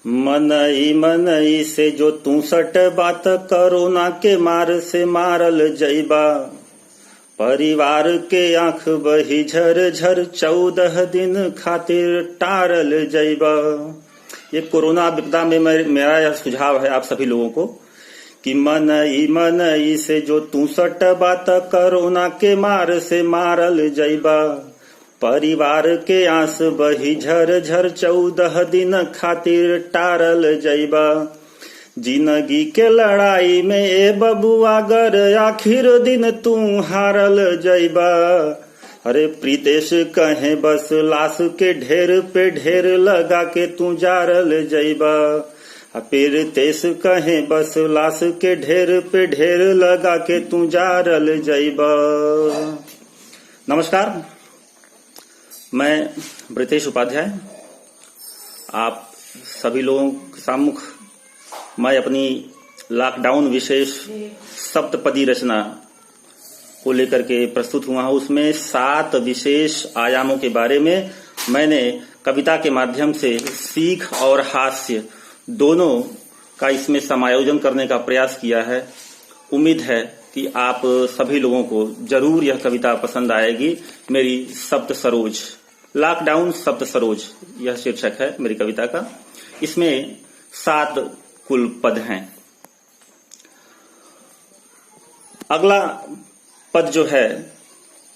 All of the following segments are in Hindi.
मनई मनई से जो तू सट बात कोरोना के मार से मारल जइबा। परिवार के आंख बही झर झर 14 दिन खातिर टारल जइबा। ये कोरोना विपदा में मेरा यह सुझाव है आप सभी लोगों को कि मनई मनई से जो तू सट बात कोरोना के मार से मारल जइबा। परिवार के आंस बही झर झर 14 दिन खातिर टारल जइबा। जिंदगी के लड़ाई में ए बबुआ अगर आखिर दिन तू हारल जइबा। अरे प्रीतेश कहे बस लाश के ढेर पे ढेर लगा के तू जारल जइबा। प्रीतेश कहे बस लाश के ढेर पे ढेर लगा के तू जारल जइबा। नमस्कार, मैं ब्रितेश उपाध्याय आप सभी लोगों के सम्मुख मैं अपनी लॉकडाउन विशेष सप्तपदी रचना को लेकर के प्रस्तुत हुआ हूं। उसमें 7 विशेष आयामों के बारे में मैंने कविता के माध्यम से सीख और हास्य दोनों का इसमें समायोजन करने का प्रयास किया है। उम्मीद है कि आप सभी लोगों को जरूर यह कविता पसंद आएगी। मेरी सप्त सरोज, लॉकडाउन सप्त सरोज यह शीर्षक है मेरी कविता का। इसमें 7 कुल पद हैं। अगला पद जो है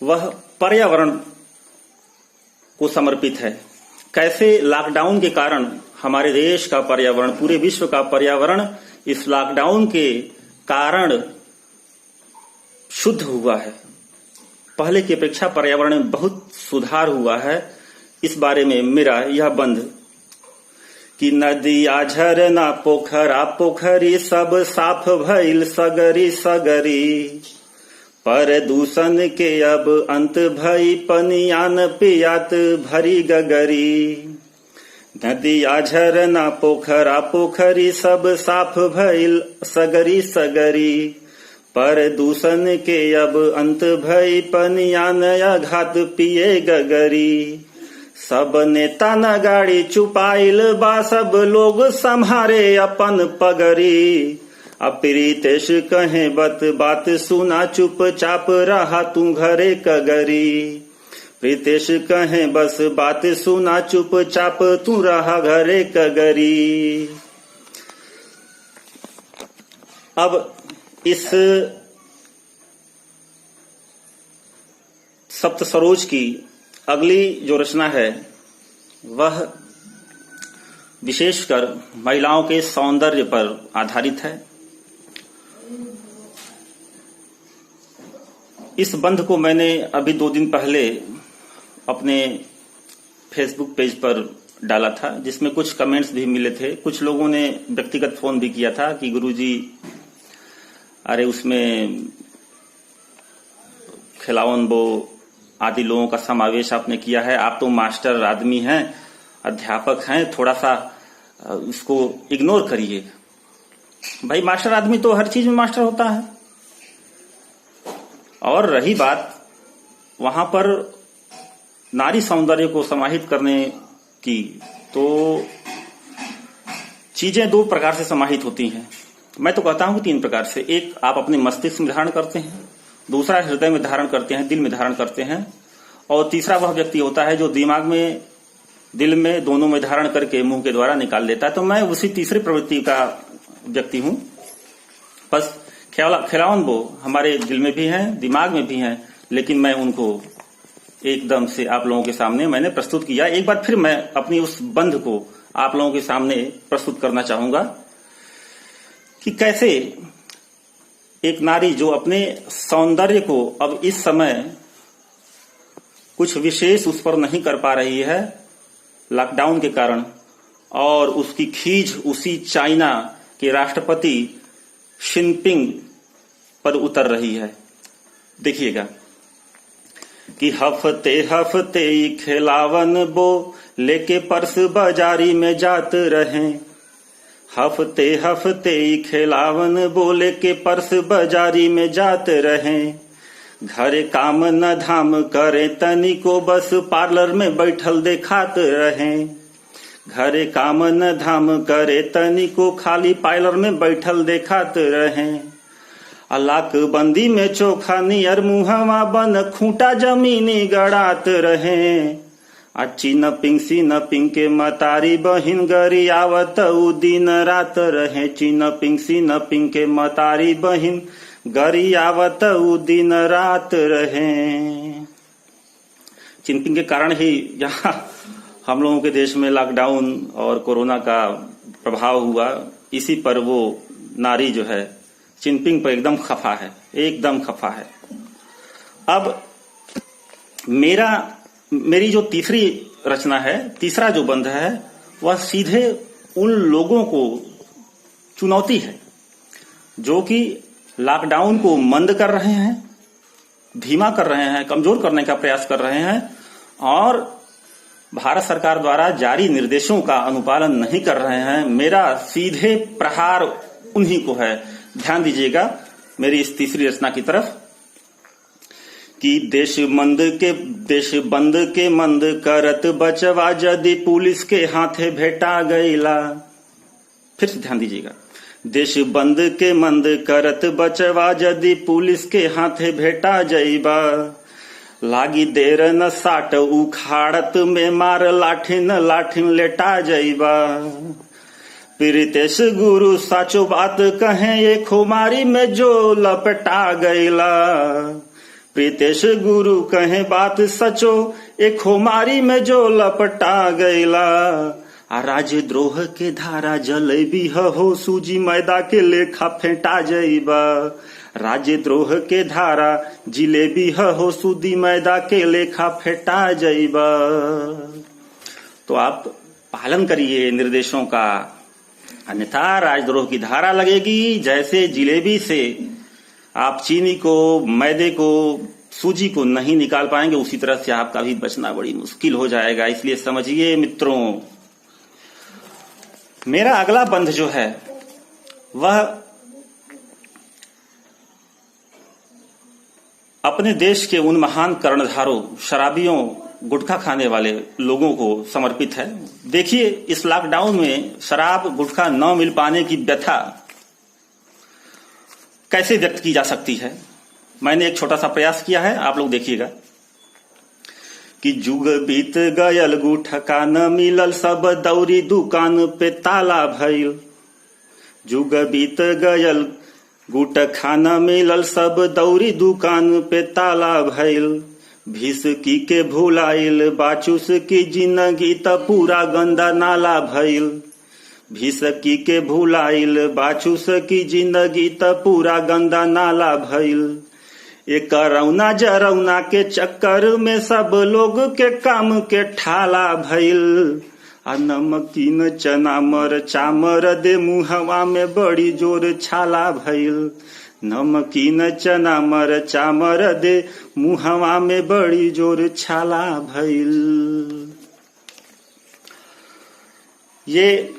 वह पर्यावरण को समर्पित है। कैसे लॉकडाउन के कारण हमारे देश का पर्यावरण, पूरे विश्व का पर्यावरण इस लॉकडाउन के कारण शुद्ध हुआ है। पहले की अपेक्षा पर्यावरण में बहुत सुधार हुआ है। इस बारे में मेरा यह बंध कि नदिया झरना पोखरा पोखरी सब साफ भइल सगरी सगरी। प्रदूषण के अब अंत भई पनियान पियात भरी गगरी। नदिया झरना पोखरा पोखरी सब साफ भइल सगरी सगरी। प्रदूषण के अब अंत भई पनियान अघात पिए गगरी। सब नेता न गाड़ी चुपाइल बा सब लोग संभारे अपन पगरी। प्रीतेश कहे बात सुना चुपचाप रहा तू घरे कगरी। प्रीतेश कहे बस बात सुना चुपचाप तू रहा घरे कगरी। अब इस सप्त सरोज की अगली जो रचना है वह विशेषकर महिलाओं के सौंदर्य पर आधारित है। इस बंध को मैंने अभी 2 दिन पहले अपने फेसबुक पेज पर डाला था, जिसमें कुछ कमेंट्स भी मिले थे। कुछ लोगों ने व्यक्तिगत फोन भी किया था कि गुरुजी अरे उसमें खिलावन बो आदि लोगों का समावेश आपने किया है। आप तो मास्टर आदमी हैं, अध्यापक हैं, थोड़ा सा इसको इग्नोर करिए। भाई मास्टर आदमी तो हर चीज में मास्टर होता है। और रही बात वहां पर नारी सौंदर्य को समाहित करने की, तो चीजें 2 प्रकार से समाहित होती हैं। मैं तो कहता हूं 3 प्रकार से। एक आप अपने मस्तिष्क में धारण करते हैं, दूसरा हृदय में धारण करते हैं, दिल में धारण करते हैं, और तीसरा वह व्यक्ति होता है जो दिमाग में, दिल में, दोनों में धारण करके मुंह के द्वारा निकाल देता है। तो मैं उसी तीसरी प्रवृत्ति का व्यक्ति हूं। बस खिलावन वो हमारे दिल में भी हैं, दिमाग में भी हैं, लेकिन मैं उनको एकदम से आप लोगों के सामने मैंने प्रस्तुत किया। एक बार फिर मैं अपनी उस बंध को आप लोगों के सामने प्रस्तुत करना चाहूंगा कि कैसे एक नारी जो अपने सौंदर्य को अब इस समय कुछ विशेष उस पर नहीं कर पा रही है लॉकडाउन के कारण, और उसकी खींच उसी चाइना के राष्ट्रपति जिनपिंग पर उतर रही है। देखिएगा कि हफ्ते हफ्ते खिलावन बो लेके पर्स बाजारी में जात रहे। हफ्ते हफ्ते खिलावन बोले के पर्स बाजारी में जात रहे। घरे काम न धाम करे तनी को बस पार्लर में बैठल देखात रहे। घरे काम न धाम करे तनिको खाली पार्लर में बैठल देखात रहे। अलाक बंदी में चोखा नियर मुहवा बन खूंटा जमीनी गड़ात रहे। अच्छी न पिंग के मतारी बहिन गरी आवत उ दिन रात रहे। चीन पिंग के मतारी बहिन गरी आवत उ दिन रात रहे। चिनपिंग के कारण ही यहाँ हम लोगों के देश में लॉकडाउन और कोरोना का प्रभाव हुआ। इसी पर वो नारी जो है चिनपिंग पर एकदम खफा है, एकदम खफा है। अब मेरी जो तीसरी रचना है, तीसरा जो बंध है, वह सीधे उन लोगों को चुनौती है जो कि लॉकडाउन को मंद कर रहे हैं, धीमा कर रहे हैं, कमजोर करने का प्रयास कर रहे हैं और भारत सरकार द्वारा जारी निर्देशों का अनुपालन नहीं कर रहे हैं। मेरा सीधे प्रहार उन्हीं को है। ध्यान दीजिएगा मेरी इस तीसरी रचना की तरफ कि देश बंद के मंद करत बचवा यदि पुलिस के हाथे भेटा गईला। फिर से ध्यान दीजिएगा, देश बंद के मंद करत बचवा यदि पुलिस के हाथे भेटा जाइबा। लागी देर न साट उखाड़त में मार लाठिन लेटा जाइबा। प्रीतेश गुरु साचो बात कहे ये खुमारी में जो लपटा गईला। प्रीतेश गुरु कहे बात सचो एक खुमारी में जो लपटा गईला। आ राजद्रोह के धारा जलेबी हो सूजी मैदा के लेखा फेंटा जाइबा। राजद्रोह के धारा जिलेबी हो सूजी मैदा के लेखा फेंटा जाइबा। तो आप पालन करिए निर्देशों का, अन्यथा राजद्रोह की धारा लगेगी। जैसे जिलेबी से आप चीनी को, मैदे को, सूजी को नहीं निकाल पाएंगे, उसी तरह से आपका भी बचना बड़ी मुश्किल हो जाएगा। इसलिए समझिए मित्रों, मेरा अगला बंध जो है वह अपने देश के उन महान कर्णधारों, शराबियों, गुटखा खाने वाले लोगों को समर्पित है। देखिए, इस लॉकडाउन में शराब गुटखा न मिल पाने की व्यथा कैसे व्यक्त की जा सकती है। मैंने एक छोटा सा प्रयास किया है, आप लोग देखिएगा कि जुग बीत गयल गुटखा न मिलल सब दौरी दुकान पे ताला भइल। जुग बीत गयल गुटखा न मिलल सब दौरी दुकान पे ताला भइल। भिसकी के भुलाइल बाचुस की जिंदगी त पूरा गंदा नाला भइल। भिसकी के भुलाइल बाचुस की जिंदगी त पूरा गंदा नाला भइल। एक रौना जरौना के चक्कर में सब लोग के काम के ठाला भइल। आ नमकीन चना मरचा दे मुहवा में बड़ी जोर छाला भइल। नमकीन चना मरचा दे मुहवा में बड़ी जोर छाला भइल। ये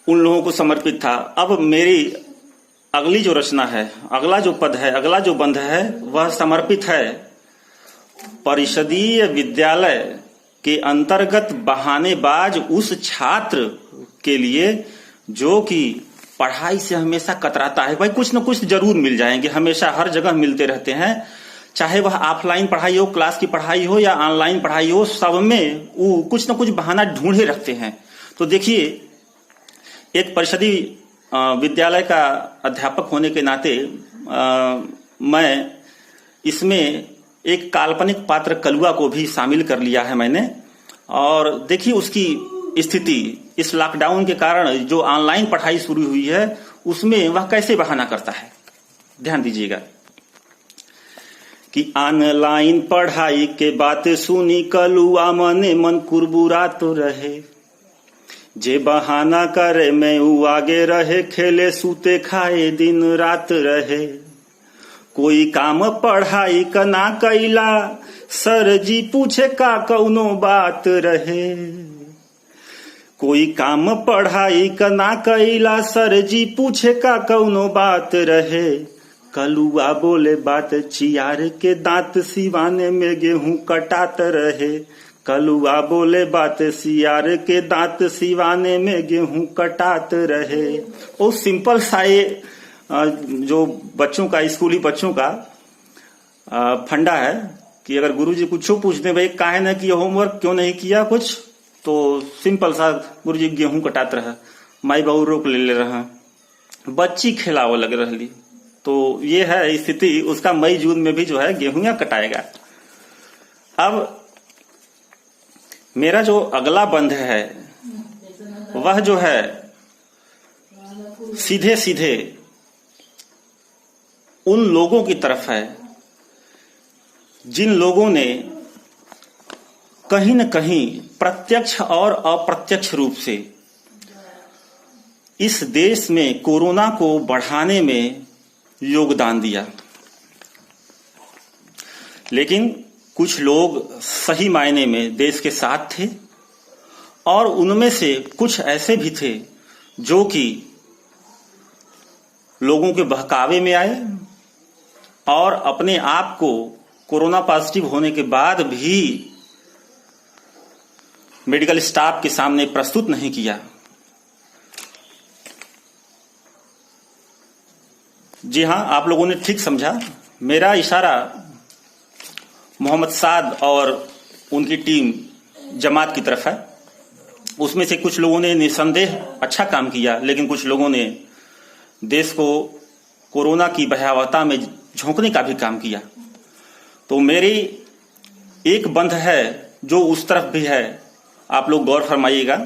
उन लोगों को समर्पित था। अब मेरी अगली जो रचना है, अगला जो पद है, अगला जो बंध है, वह समर्पित है परिषदीय विद्यालय के अंतर्गत बहानेबाज उस छात्र के लिए जो कि पढ़ाई से हमेशा कतराता है। भाई कुछ न कुछ जरूर मिल जाएंगे, हमेशा हर जगह मिलते रहते हैं, चाहे वह ऑफलाइन पढ़ाई हो, क्लास की पढ़ाई हो या ऑनलाइन पढ़ाई हो, सब में वो कुछ न कुछ बहाना ढूंढे रखते हैं। तो देखिए, एक परिषदीय विद्यालय का अध्यापक होने के नाते मैं इसमें एक काल्पनिक पात्र कलुआ को भी शामिल कर लिया है मैंने। और देखिए उसकी स्थिति इस लॉकडाउन के कारण जो ऑनलाइन पढ़ाई शुरू हुई है उसमें वह कैसे बहाना करता है। ध्यान दीजिएगा कि ऑनलाइन पढ़ाई के बात सुनी कलुआ मने मन कुरबुरा तो रहे। जे बहाना करे मैं ऊ आगे रहे, खेले सूते खाए दिन रात रहे। कोई काम पढ़ाई का ना कैला, सर जी पूछे का कौनो बात रहे। कोई काम पढ़ाई का ना कैला, सर जी पूछे का कौनो बात रहे। कलुआ बोले बात चियार के दांत सिवाने में गेहूं कटात रहे। कलुआ बोले बात सियार के दांत, सिवाने में गेहूं कटात रहे। वो सिंपल सा ये जो बच्चों का, स्कूली बच्चों का फंडा है कि अगर गुरुजी कुछ पूछ दे, भाई काहे ना किया होमवर्क, क्यों नहीं किया कुछ, तो सिंपल सा गुरुजी गेहूं कटात रहा, माई बाबू रोक ले रहा, बच्ची खिलाव लग रही। तो ये है स्थिति उसका, मई जून में भी जो है गेहूं कटाएगा। अब मेरा जो अगला बंध है वह जो है सीधे सीधे उन लोगों की तरफ है जिन लोगों ने कहीं न कहीं प्रत्यक्ष और अप्रत्यक्ष रूप से इस देश में कोरोना को बढ़ाने में योगदान दिया। लेकिन कुछ लोग सही मायने में देश के साथ थे और उनमें से कुछ ऐसे भी थे जो कि लोगों के बहकावे में आए और अपने आप को कोरोना पॉजिटिव होने के बाद भी मेडिकल स्टाफ के सामने प्रस्तुत नहीं किया। जी हां, आप लोगों ने ठीक समझा। मेरा इशारा मोहम्मद साद और उनकी टीम जमात की तरफ है। उसमें से कुछ लोगों ने निसंदेह अच्छा काम किया, लेकिन कुछ लोगों ने देश को कोरोना की भयावहता में झोंकने का भी काम किया। तो मेरी एक बंध है जो उस तरफ भी है, आप लोग गौर फरमाइएगा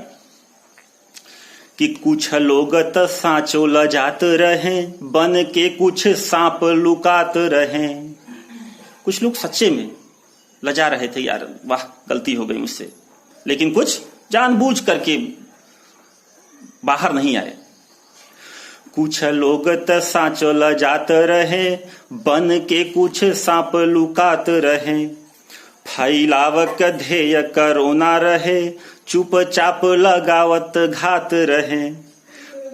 कि कुछ लोग त सांचो लजात रहे, बन के कुछ सांप लुकात रहे। कुछ लोग सच्चे में लजा रहे थे, यार वाह गलती हो गई मुझसे, लेकिन कुछ जानबूझ करके बाहर नहीं आए। कुछ लोग त सांचो लजात रहे, बन के कुछ सांप लुकात रहे। फैलाव के ध्येय कोरोना रहे, चुपचाप लगावत घात रहे।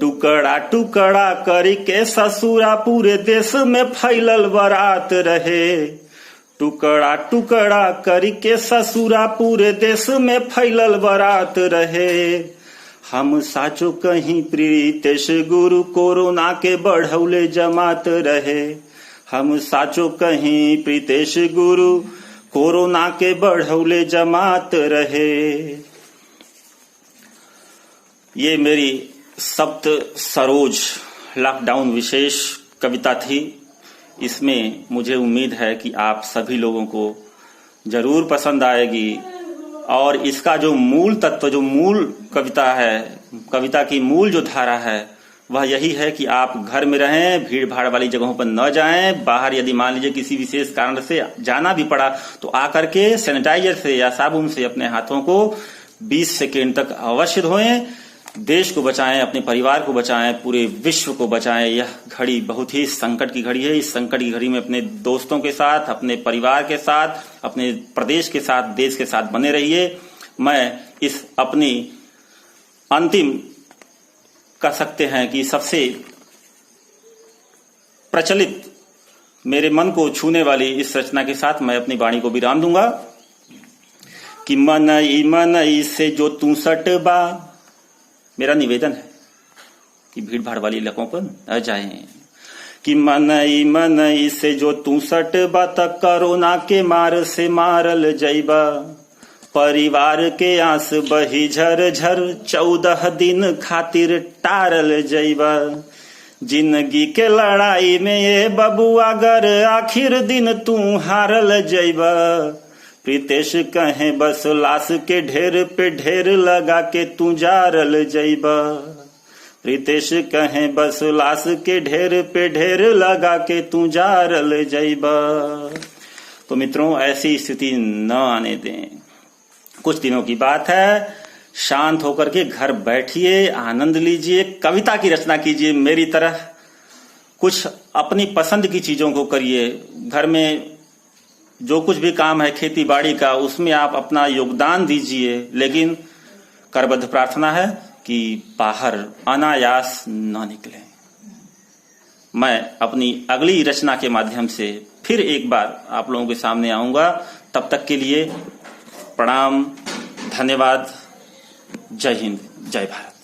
टुकड़ा टुकड़ा करके ससुरा पूरे देश में फैलल बरात रहे। टुकड़ा टुकड़ा करके ससुरा पूरे देश में फैलल बरात रहे। हम साचो कहीं प्रीतेश गुरु, कोरोना के बढ़ौले जमात रहे। हम साचो कहीं प्रीतेश गुरु, कोरोना के बढ़ौले जमात रहे। ये मेरी सप्त सरोज लॉकडाउन विशेष कविता थी। इसमें मुझे उम्मीद है कि आप सभी लोगों को जरूर पसंद आएगी और इसका जो मूल तत्व, जो मूल कविता है, कविता की मूल जो धारा है वह यही है कि आप घर में रहें, भीड़ भाड़ वाली जगहों पर न जाएं। बाहर यदि मान लीजिए किसी विशेष कारण से जाना भी पड़ा तो आकर के सैनिटाइजर से या साबुन से अपने हाथों को 20 सेकेंड तक अवश्य धोएं। देश को बचाएं, अपने परिवार को बचाएं, पूरे विश्व को बचाएं। यह घड़ी बहुत ही संकट की घड़ी है। इस संकट की घड़ी में अपने दोस्तों के साथ, अपने परिवार के साथ, अपने प्रदेश के साथ, देश के साथ बने रहिए। मैं इस अपनी अंतिम कह सकते हैं कि सबसे प्रचलित, मेरे मन को छूने वाली इस रचना के साथ मैं अपनी वाणी को विराम दूंगा कि मनई मनई से जो तू सट बा। मेरा निवेदन है कि भीड़ भाड़ वाली इलाकों पर न जाएं। कि मनई मनई से जो तू सट बा, तक कोरोना के मार से मारल जइबा। परिवार के आंस बही झर झर, 14 दिन खातिर टारल जइबा। जिंदगी के लड़ाई में ये बबुआ गर आखिर दिन तू हारल जइबा। प्रीतेश कहे बस लाश के ढेर पे ढेर लगा के तू जारल जइबा। प्रीतेश कहे बस लाश के ढेर पे ढेर लगा के तू जारल जइबा। तो मित्रों, ऐसी स्थिति न आने दें। कुछ दिनों की बात है, शांत होकर के घर बैठिए, आनंद लीजिए, कविता की रचना कीजिए मेरी तरह। कुछ अपनी पसंद की चीजों को करिए। घर में जो कुछ भी काम है खेती बाड़ी का, उसमें आप अपना योगदान दीजिए, लेकिन करबद्ध प्रार्थना है कि बाहर अनायास न निकलें। मैं अपनी अगली रचना के माध्यम से फिर एक बार आप लोगों के सामने आऊंगा। तब तक के लिए प्रणाम, धन्यवाद। जय हिंद, जय भारत।